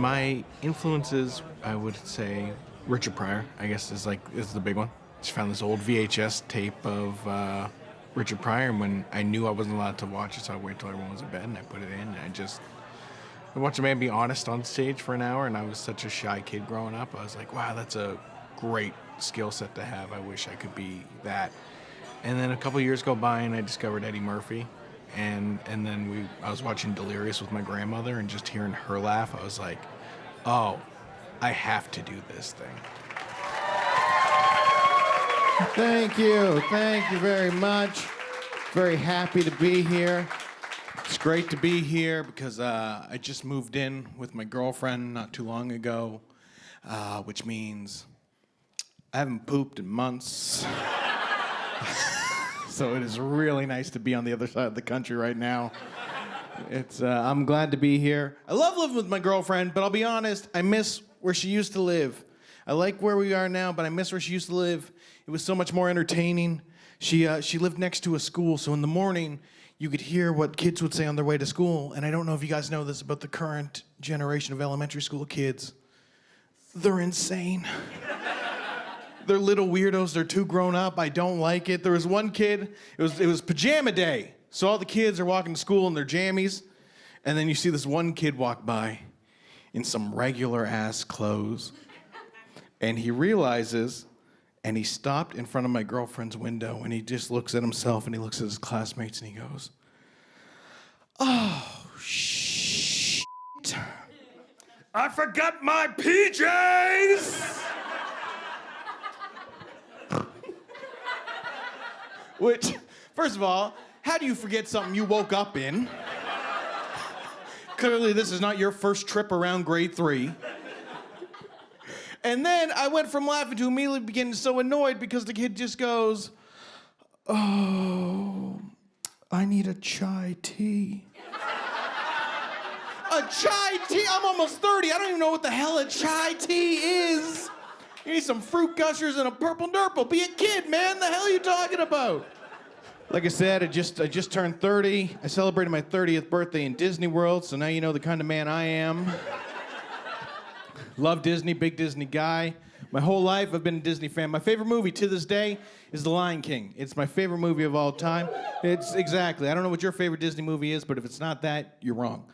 My influences, I would say, Richard Pryor. I guess is the big one. Just found this old VHS tape of Richard Pryor, and when I knew I wasn't allowed to watch it, so I waited till everyone was in bed and I put it in. And I watched a man be honest on stage for an hour, and I was such a shy kid growing up. I was like, wow, that's a great skill set to have. I wish I could be that. And then a couple years go by, and I discovered Eddie Murphy. And then I was watching Delirious with my grandmother, and just hearing her laugh, I was like, oh, I have to do this thing. Thank you very much. Very happy to be here. It's great to be here because I just moved in with my girlfriend not too long ago, which means I haven't pooped in months. So it is really nice to be on the other side of the country right now. I'm glad to be here. I love living with my girlfriend, but I'll be honest, I miss where she used to live. I like where we are now, but I miss where she used to live. It was so much more entertaining. She lived next to a school, so in the morning, you could hear what kids would say on their way to school. And I don't know if you guys know this about the current generation of elementary school kids. They're insane. They're little weirdos. They're too grown up. I don't like it. There was one kid, it was pajama day. So all the kids are walking to school in their jammies. And then you see this one kid walk by in some regular ass clothes. And he realizes, and he stopped in front of my girlfriend's window, and he just looks at himself and he looks at his classmates and he goes, oh, shit. I forgot my PJs! Which, first of all, how do you forget something you woke up in? Clearly, this is not your first trip around grade 3. And then I went from laughing to immediately being so annoyed because the kid just goes, oh, I need a chai tea. A chai tea? I'm almost 30. I don't even know what the hell a chai tea is. You need some fruit gushers and a purple nurple. Be a kid, man. The hell are you talking about? Like I said, I just turned 30. I celebrated my 30th birthday in Disney World, so now you know the kind of man I am. Love Disney, big Disney guy. My whole life, I've been a Disney fan. My favorite movie to this day is The Lion King. It's my favorite movie of all time. It's exactly. I don't know what your favorite Disney movie is, but if it's not that, you're wrong.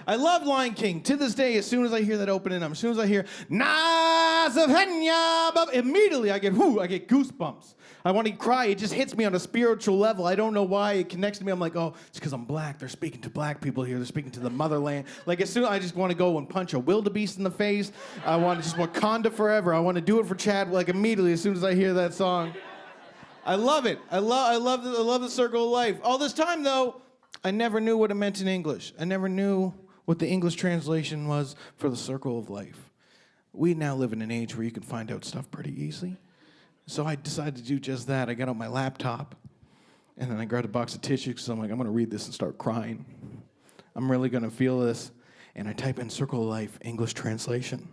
I love Lion King. To this day, as soon as I hear that opening, as soon as I hear Nazavenya, immediately I get goosebumps. I want to cry. It just hits me on a spiritual level. I don't know why. It connects to me. I'm like, oh, it's because I'm black. They're speaking to black people here. They're speaking to the motherland. Like, as soon as I just want to go and punch a wildebeest in the face. I want to just Wakanda forever. I want to do it for Chad, like, immediately as soon as I hear that song. I love it. I love the Circle of Life. All this time, though, I never knew what it meant in English. I never knew what the English translation was for the Circle of Life. We now live in an age where you can find out stuff pretty easily. So I decided to do just that. I got out my laptop, and then I grabbed a box of tissues, because I'm like, I'm going to read this and start crying. I'm really going to feel this. And I type in Circle of Life, English translation.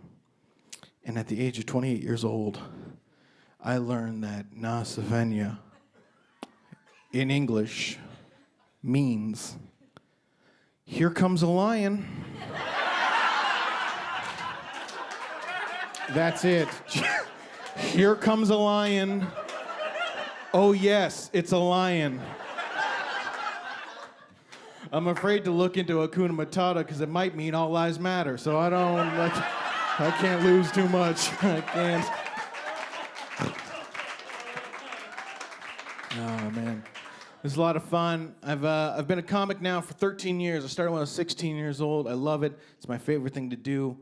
And at the age of 28 years old, I learned that Na Savenya in English means, here comes a lion. That's it. Here comes a lion. Oh yes, it's a lion. I'm afraid to look into Hakuna Matata because it might mean all lives matter. So I can't lose too much. I can't. Oh man, it's a lot of fun. I've been a comic now for 13 years. I started when I was 16 years old. I love it. It's my favorite thing to do.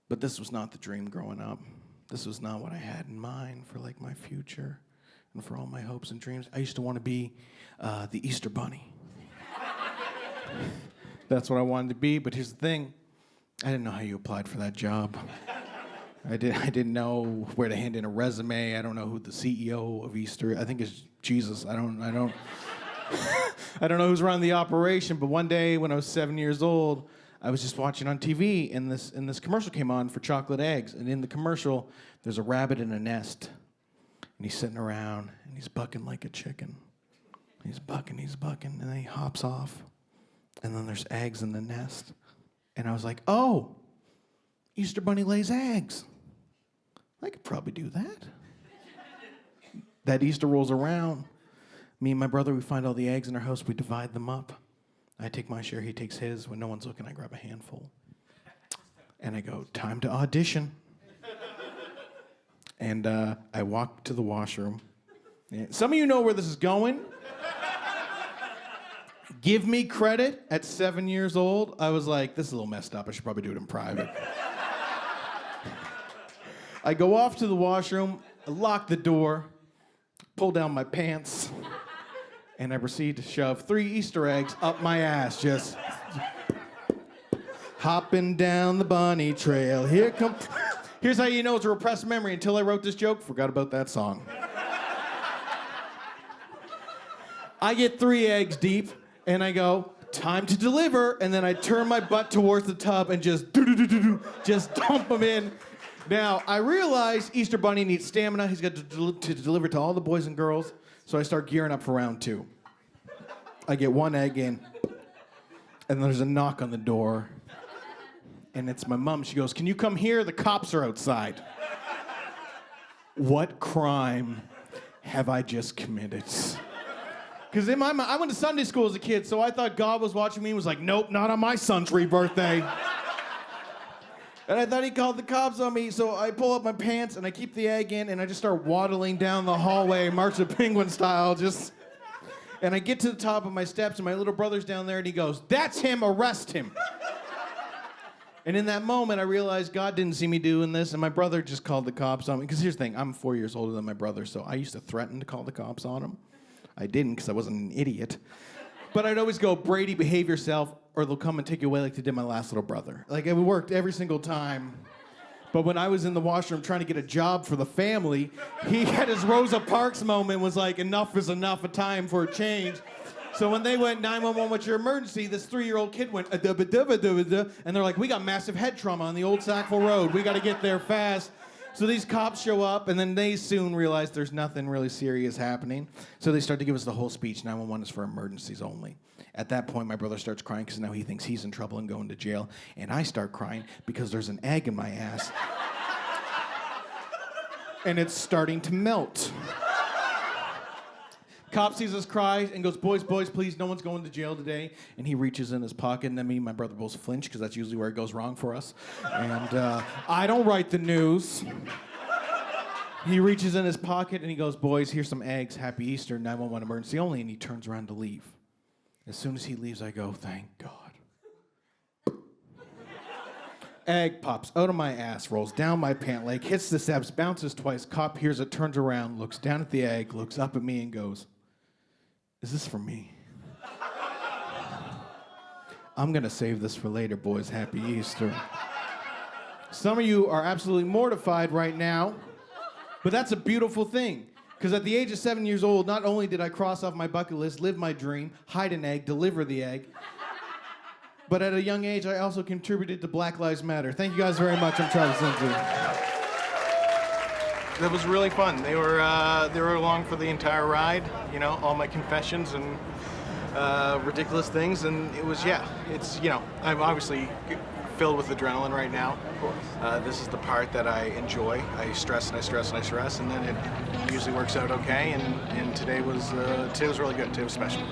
But this was not the dream growing up. This was not what I had in mind for like my future and for all my hopes and dreams. I used to want to be the Easter Bunny. That's what I wanted to be, but here's the thing. I didn't know how you applied for that job. I didn't know where to hand in a resume. I don't know who the CEO of Easter, I think it's Jesus. I don't I don't know who's running the operation, but one day when I was 7 years old, I was just watching on TV, and this commercial came on for chocolate eggs. And in the commercial, there's a rabbit in a nest. And he's sitting around, and he's bucking like a chicken. He's bucking, and then he hops off. And then there's eggs in the nest. And I was like, oh, Easter Bunny lays eggs. I could probably do that. That Easter rolls around. Me and my brother, we find all the eggs in our house. We divide them up. I take my share. He takes his. When no one's looking, I grab a handful. And I go, time to audition. And I walk to the washroom. Some of you know where this is going. Give me credit. At 7 years old, I was like, this is a little messed up. I should probably do it in private. I go off to the washroom, I lock the door, pull down my pants, and I proceed to shove 3 Easter eggs up my ass, just hopping down the bunny trail. Here's how you know it's a repressed memory. Until I wrote this joke, forgot about that song. I get 3 eggs deep, and I go, time to deliver, and then I turn my butt towards the tub and just dump them in. Now, I realize Easter Bunny needs stamina. He's got to deliver to all the boys and girls, so I start gearing up for round 2. I get 1 egg in, and there's a knock on the door, and it's my mom. She goes, can you come here? The cops are outside. What crime have I just committed? Because in my mind, I went to Sunday school as a kid, so I thought God was watching me and was like, nope, not on my son's rebirthday. And I thought he called the cops on me, so I pull up my pants and I keep the egg in and I just start waddling down the hallway, March the Penguin style, and I get to the top of my steps and my little brother's down there and he goes, that's him, arrest him. And in that moment, I realized God didn't see me doing this, and my brother just called the cops on me. Because here's the thing, I'm 4 years older than my brother, so I used to threaten to call the cops on him. I didn't because I wasn't an idiot. But I'd always go, Brady, behave yourself, or they'll come and take you away like they did my last little brother. Like, it worked every single time. But when I was in the washroom trying to get a job for the family, he had his Rosa Parks moment, was like, enough is enough, a time for a change. So when they went, 911, what's your emergency? This 3-year-old kid went, and they're like, we got massive head trauma on the old Sackville Road. We got to get there fast. So these cops show up, and then they soon realize there's nothing really serious happening. So they start to give us the whole speech. 911 is for emergencies only. At that point, my brother starts crying because now he thinks he's in trouble and going to jail. And I start crying because there's an egg in my ass. And it's starting to melt. Cop sees us cry and goes, boys, please, no one's going to jail today. And he reaches in his pocket, and then me and my brother both flinch, because that's usually where it goes wrong for us. And I don't write the news. He reaches in his pocket, and he goes, boys, here's some eggs. Happy Easter, 911 emergency only. And he turns around to leave. As soon as he leaves, I go, thank God. Egg pops out of my ass, rolls down my pant leg, hits the steps, bounces twice. Cop hears it, turns around, looks down at the egg, looks up at me, and goes, is this for me? I'm gonna save this for later, boys. Happy Easter. Some of you are absolutely mortified right now, but that's a beautiful thing. Because at the age of 7 years old, not only did I cross off my bucket list, live my dream, hide an egg, deliver the egg, but at a young age, I also contributed to Black Lives Matter. Thank you guys very much. I'm Travis Lindsay. That was really fun. They were along for the entire ride. You know, all my confessions and ridiculous things, and it was it's I'm obviously filled with adrenaline right now. This is the part that I enjoy. I stress and I stress and I stress, and then it usually works out okay. And today was really good. Today was special.